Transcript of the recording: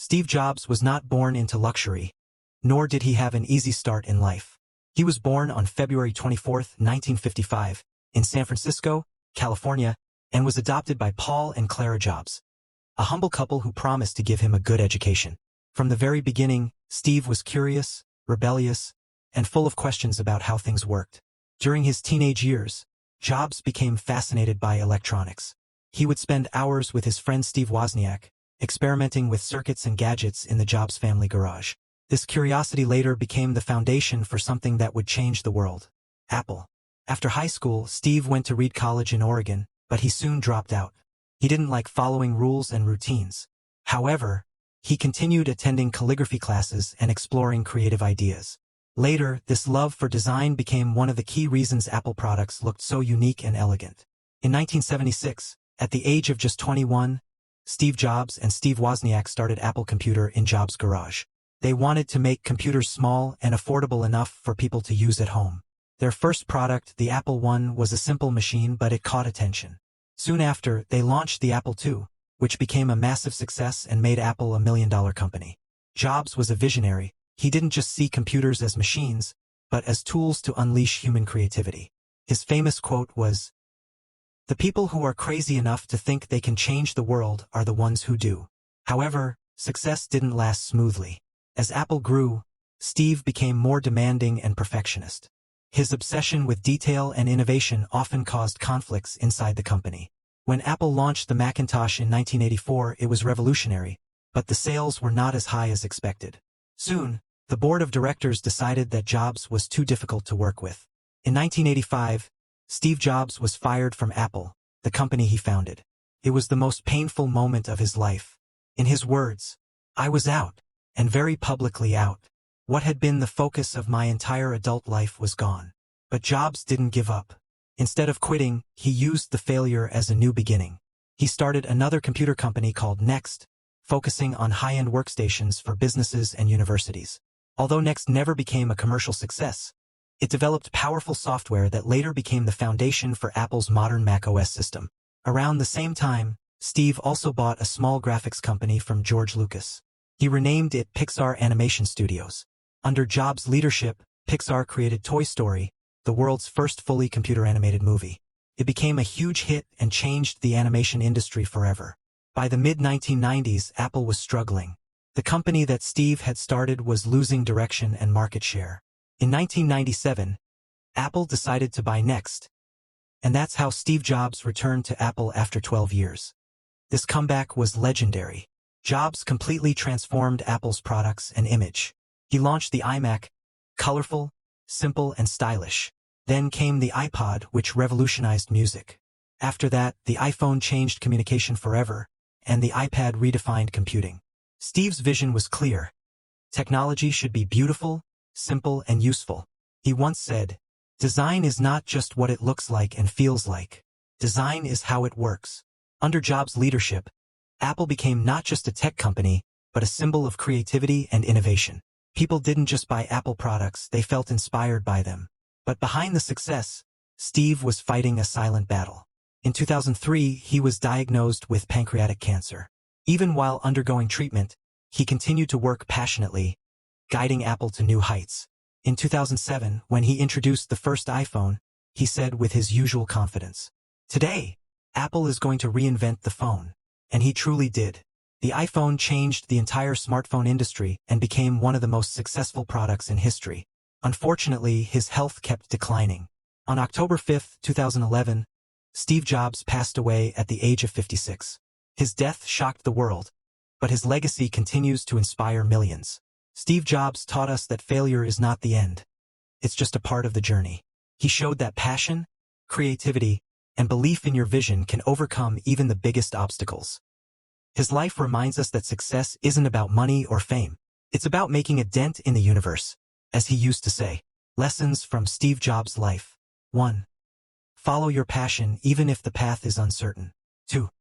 Steve Jobs was not born into luxury, nor did he have an easy start in life. He was born on February 24, 1955, in San Francisco, California, and was adopted by Paul and Clara Jobs, a humble couple who promised to give him a good education. From the very beginning, Steve was curious, rebellious, and full of questions about how things worked. During his teenage years, Jobs became fascinated by electronics. He would spend hours with his friend Steve Wozniak, experimenting with circuits and gadgets in the Jobs family garage. This curiosity later became the foundation for something that would change the world: Apple. After high school, Steve went to Reed College in Oregon, but he soon dropped out. He didn't like following rules and routines. However, he continued attending calligraphy classes and exploring creative ideas. Later, this love for design became one of the key reasons Apple products looked so unique and elegant. In 1976, at the age of just 21, Steve Jobs and Steve Wozniak started Apple Computer in Jobs' garage. They wanted to make computers small and affordable enough for people to use at home. Their first product, the Apple I, was a simple machine, but it caught attention. Soon after, they launched the Apple II, which became a massive success and made Apple a million-dollar company. Jobs was a visionary. He didn't just see computers as machines, but as tools to unleash human creativity. His famous quote was, "The people who are crazy enough to think they can change the world are the ones who do." However, success didn't last smoothly. As Apple grew, Steve became more demanding and perfectionist. His obsession with detail and innovation often caused conflicts inside the company. When Apple launched the Macintosh in 1984, it was revolutionary, but the sales were not as high as expected. Soon, the board of directors decided that Jobs was too difficult to work with. In 1985, Steve Jobs was fired from Apple, the company he founded. It was the most painful moment of his life. In his words, "I was out, and very publicly out. What had been the focus of my entire adult life was gone." But Jobs didn't give up. Instead of quitting, he used the failure as a new beginning. He started another computer company called Next, focusing on high-end workstations for businesses and universities. Although Next never became a commercial success, it developed powerful software that later became the foundation for Apple's modern Mac OS system. Around the same time, Steve also bought a small graphics company from George Lucas. He renamed it Pixar Animation Studios. Under Jobs' leadership, Pixar created Toy Story, the world's first fully computer-animated movie. It became a huge hit and changed the animation industry forever. By the mid-1990s, Apple was struggling. The company that Steve had started was losing direction and market share. In 1997, Apple decided to buy Next, and that's how Steve Jobs returned to Apple after 12 years. This comeback was legendary. Jobs completely transformed Apple's products and image. He launched the iMac, colorful, simple, and stylish. Then came the iPod, which revolutionized music. After that, the iPhone changed communication forever, and the iPad redefined computing. Steve's vision was clear. Technology should be beautiful, simple, and useful. He once said, "Design is not just what it looks like and feels like. Design is how it works." Under Jobs' leadership, Apple became not just a tech company, but a symbol of creativity and innovation. People didn't just buy Apple products, they felt inspired by them. But behind the success, Steve was fighting a silent battle. In 2003, he was diagnosed with pancreatic cancer. Even while undergoing treatment, he continued to work passionately, guiding Apple to new heights. In 2007, when he introduced the first iPhone, he said with his usual confidence, "Today, Apple is going to reinvent the phone." And he truly did. The iPhone changed the entire smartphone industry and became one of the most successful products in history. Unfortunately, his health kept declining. On October 5, 2011, Steve Jobs passed away at the age of 56. His death shocked the world, but his legacy continues to inspire millions. Steve Jobs taught us that failure is not the end. It's just a part of the journey. He showed that passion, creativity, and belief in your vision can overcome even the biggest obstacles. His life reminds us that success isn't about money or fame. It's about making a dent in the universe. As he used to say, lessons from Steve Jobs' life. 1. Follow your passion even if the path is uncertain. 2.